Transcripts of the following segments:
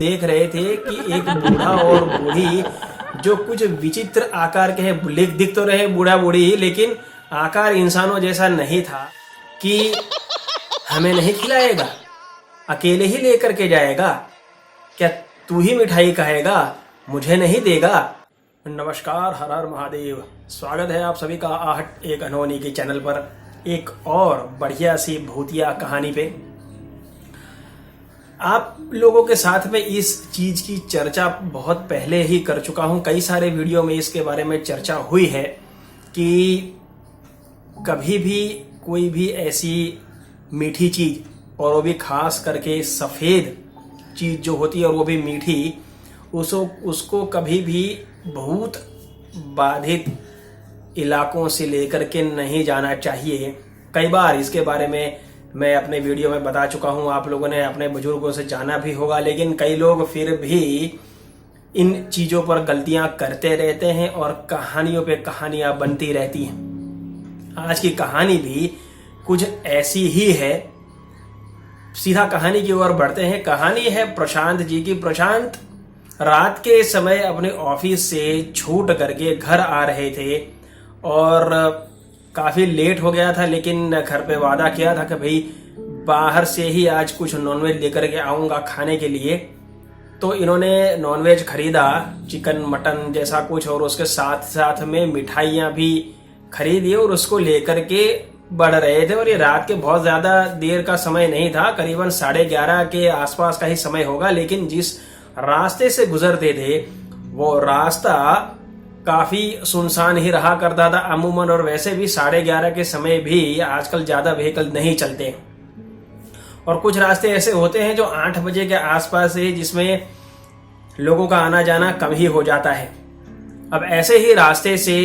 देख रहे थे कि एक बूढ़ा और बूढ़ी जो कुछ विचित्र आकार के हैं, दिख तो रहे बूढ़ा बूढ़ी, लेकिन आकार इंसानों जैसा नहीं था। कि हमें नहीं खिलाएगा, अकेले ही लेकर के जाएगा, क्या तू ही मिठाई कहेगा, मुझे नहीं देगा। नमस्कार, हर हर महादेव। स्वागत है आप सभी का आहट एक अनहोनी के चैनल पर एक और बढ़िया सी भूतिया कहानी पे। आप लोगों के साथ में इस चीज की चर्चा बहुत पहले ही कर चुका हूं, कई सारे वीडियो में इसके बारे में चर्चा हुई है कि कभी भी कोई भी ऐसी मीठी चीज, और वो भी खास करके सफ़ेद चीज जो होती है और वो भी मीठी, उसको कभी भी भूत बाधित इलाकों से लेकर के नहीं जाना चाहिए। कई बार इसके बारे में मैं अपने वीडियो में बता चुका हूं, आप लोगों ने अपने बुजुर्गों से जाना भी होगा, लेकिन कई लोग फिर भी इन चीज़ों पर गलतियां करते रहते हैं और कहानियों पे कहानियां बनती रहती हैं। आज की कहानी भी कुछ ऐसी ही है। सीधा कहानी की ओर बढ़ते हैं। कहानी है प्रशांत जी की। प्रशांत रात के समय अपने ऑफिस से छूट करके घर आ रहे थे और काफ़ी लेट हो गया था, लेकिन घर पे वादा किया था कि भाई बाहर से ही आज कुछ नॉनवेज लेकर के आऊँगा खाने के लिए। तो इन्होंने नॉनवेज खरीदा, चिकन मटन जैसा कुछ, और उसके साथ साथ में मिठाइयाँ भी खरीदी और उसको लेकर के बढ़ रहे थे। और ये रात के बहुत ज़्यादा देर का समय नहीं था, करीबन 11:30 के आसपास का ही समय होगा। लेकिन जिस रास्ते से गुजरते थे वो रास्ता काफी सुनसान ही रहा करता था अमूमन, और वैसे भी 11:30 के समय भी आजकल ज्यादा व्हीकल नहीं चलते। और कुछ रास्ते ऐसे होते हैं जो 8 बजे के आसपास है, जिसमें लोगों का आना जाना कम ही हो जाता है। अब ऐसे ही रास्ते से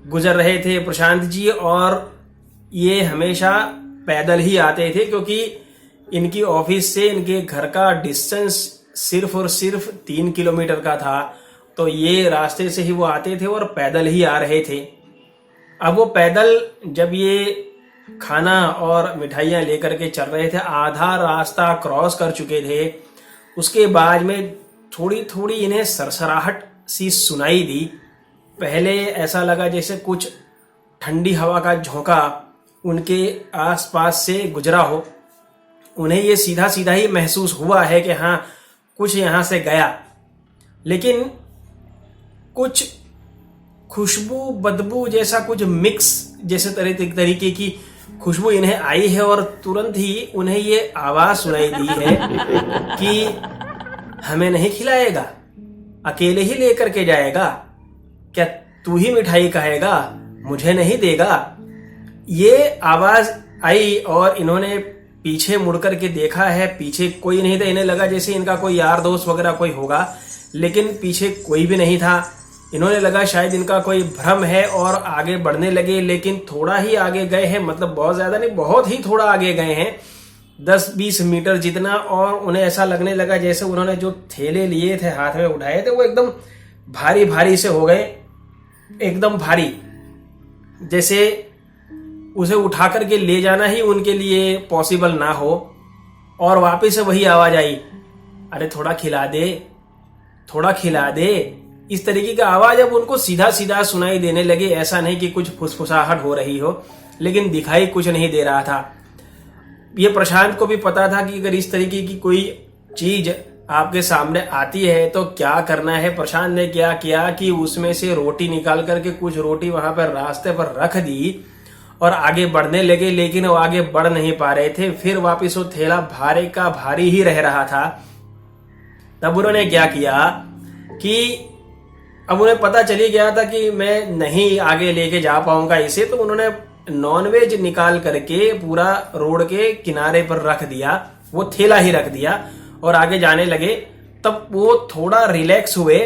गुजर रहे थे प्रशांत जी, और ये हमेशा पैदल ही आते थे क्योंकि इनकी ऑफिस से इनके घर का डिस्टेंस सिर्फ और सिर्फ 3 किलोमीटर का था। तो ये रास्ते से ही वो आते थे और पैदल ही आ रहे थे। अब वो पैदल जब ये खाना और मिठाइयाँ लेकर के चल रहे थे, आधा रास्ता क्रॉस कर चुके थे, उसके बाद में थोड़ी थोड़ी इन्हें सरसराहट सी सुनाई दी। पहले ऐसा लगा जैसे कुछ ठंडी हवा का झोंका उनके आसपास से गुजरा हो। उन्हें ये सीधा सीधा ही महसूस हुआ है कि हाँ कुछ यहाँ से गया, लेकिन कुछ खुशबू बदबू जैसा कुछ मिक्स जैसे तरीके की खुशबू इन्हें आई है, और तुरंत ही उन्हें ये आवाज सुनाई दी है कि हमें नहीं खिलाएगा, अकेले ही लेकर के जाएगा, क्या तू ही मिठाई कहेगा, मुझे नहीं देगा। ये आवाज आई और इन्होंने पीछे मुड़कर के देखा है, पीछे कोई नहीं था। इन्हें लगा जैसे इनका कोई यार दोस्त वगैरह कोई होगा, लेकिन पीछे कोई भी नहीं था। इन्होंने लगा शायद इनका कोई भ्रम है और आगे बढ़ने लगे, लेकिन थोड़ा ही आगे गए हैं, मतलब बहुत ज्यादा नहीं, बहुत ही थोड़ा आगे गए हैं, 10-20 मीटर जितना। और उन्हें ऐसा लगने लगा जैसे उन्होंने जो थैले लिए थे, हाथ में उठाए थे, वो एकदम भारी भारी से हो गए, एकदम भारी, जैसे उसे उठा करके ले जाना ही उनके लिए पॉसिबल ना हो। और वापिस से वही आवाज आई, अरे थोड़ा खिला दे, थोड़ा खिला दे। इस तरीके का आवाज अब उनको सीधा सीधा सुनाई देने लगे। ऐसा नहीं कि कुछ फुसफुसाहट हो रही हो, लेकिन दिखाई कुछ नहीं दे रहा था। ये प्रशांत को भी पता था कि अगर इस तरीके की कोई चीज आपके सामने आती है तो क्या करना है। प्रशांत ने क्या किया कि उसमें से रोटी निकाल करके कुछ रोटी वहां पर रास्ते पर रख दी और आगे बढ़ने लगे, लेकिन वो आगे बढ़ नहीं पा रहे थे। फिर वापिस वो थैला भारी का भारी ही रह रहा था। तब उन्होंने क्या किया कि अब उन्हें पता चली गया था कि मैं नहीं आगे लेके जा पाऊंगा इसे, तो उन्होंने नॉनवेज निकाल करके पूरा रोड के किनारे पर रख दिया, वो थैला ही रख दिया और आगे जाने लगे। तब वो थोड़ा रिलैक्स हुए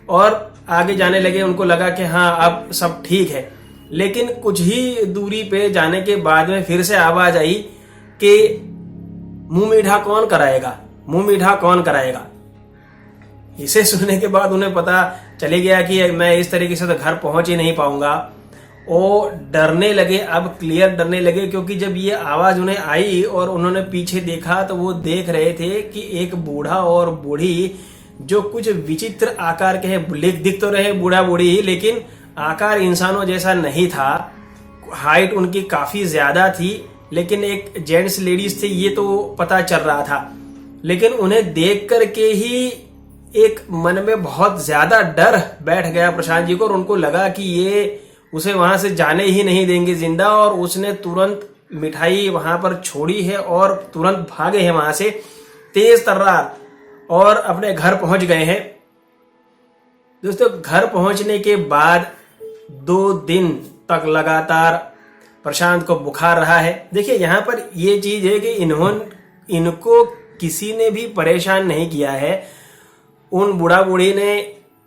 और आगे जाने लगे। उनको लगा कि हाँ अब सब ठीक है। लेकिन कुछ ही दूरी पे जाने के बाद में फिर से आवाज आई कि मुंह मीठा कौन कराएगा, मुंह मीठा कौन कराएगा। इसे सुनने के बाद उन्हें पता चले गया कि मैं इस तरीके से तो घर पहुंच ही नहीं पाऊंगा। वो डरने लगे, अब क्लियर डरने लगे, क्योंकि जब ये आवाज उन्हें आई और उन्होंने पीछे देखा तो वो देख रहे थे कि एक बूढ़ा और बूढ़ी जो कुछ विचित्र आकार के हैं, दिख तो रहे बूढ़ा बूढ़ी, लेकिन आकार इंसानों जैसा नहीं था। हाइट उनकी काफी ज्यादा थी, लेकिन एक जेंट्स लेडीज थे ये तो पता चल रहा था। लेकिन उन्हें देख करके ही एक मन में बहुत ज्यादा डर बैठ गया प्रशांत जी को, और उनको लगा कि ये उसे वहां से जाने ही नहीं देंगे जिंदा, और उसने तुरंत मिठाई वहां पर छोड़ी है और तुरंत भागे हैं वहां से तेज तर्रार, और अपने घर पहुंच गए हैं। दोस्तों, घर पहुंचने के बाद 2 दिन तक लगातार प्रशांत को बुखार रहा है। देखिए यहाँ पर ये चीज है कि इनको किसी ने भी परेशान नहीं किया है। उन बूढ़ा बूढ़ी ने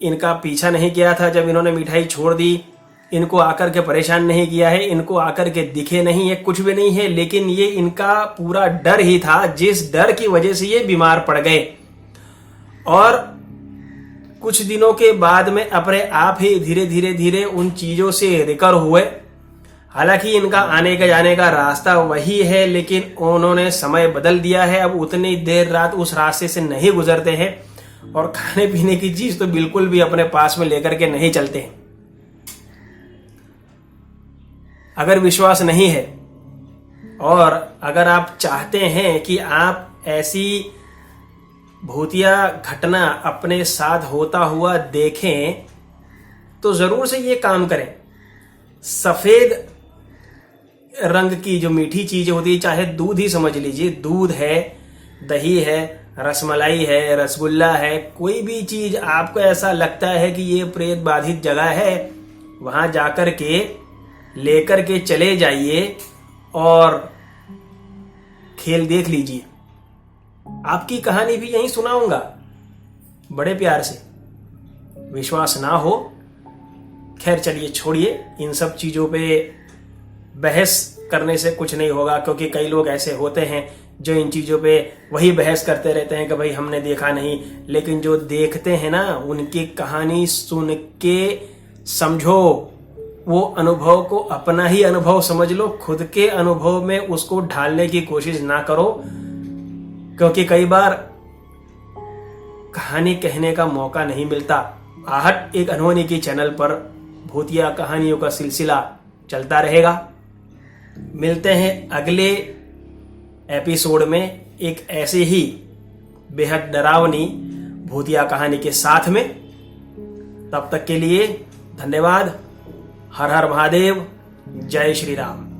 इनका पीछा नहीं किया था जब इन्होंने मिठाई छोड़ दी, इनको आकर के परेशान नहीं किया है, इनको आकर के दिखे नहीं है, कुछ भी नहीं है, लेकिन ये इनका पूरा डर ही था, जिस डर की वजह से ये बीमार पड़ गए। और कुछ दिनों के बाद में अपने आप ही धीरे धीरे उन चीजों से रिकवर हुए। हालांकि इनका आने का जाने का रास्ता वही है, लेकिन उन्होंने समय बदल दिया है। अब उतनी देर रात उस रास्ते से नहीं गुजरते हैं, और खाने पीने की चीज तो बिल्कुल भी अपने पास में लेकर के नहीं चलते हैं। अगर विश्वास नहीं है और अगर आप चाहते हैं कि आप ऐसी भूतिया घटना अपने साथ होता हुआ देखें, तो जरूर से ये काम करें। सफेद रंग की जो मीठी चीजें होती है, चाहे दूध ही समझ लीजिए, दूध है, दही है, रसमलाई है, रसगुल्ला है, कोई भी चीज आपको ऐसा लगता है कि ये प्रेत बाधित जगह है, वहां जाकर के लेकर के चले जाइए और खेल देख लीजिए। आपकी कहानी भी यहीं सुनाऊंगा बड़े प्यार से। विश्वास ना हो, खैर चलिए छोड़िए, इन सब चीजों पे बहस करने से कुछ नहीं होगा, क्योंकि कई लोग ऐसे होते हैं जो इन चीजों पे वही बहस करते रहते हैं कि भाई हमने देखा नहीं। लेकिन जो देखते हैं ना, उनकी कहानी सुन के समझो, वो अनुभव को अपना ही अनुभव समझ लो, खुद के अनुभव में उसको ढालने की कोशिश ना करो, क्योंकि कई बार कहानी कहने का मौका नहीं मिलता। आहट एक अनहोनी की चैनल पर भूतिया कहानियों का सिलसिला चलता रहेगा। मिलते हैं अगले एपिसोड में एक ऐसे ही बेहद डरावनी भूतिया कहानी के साथ में। तब तक के लिए धन्यवाद। हर हर महादेव, जय श्री राम।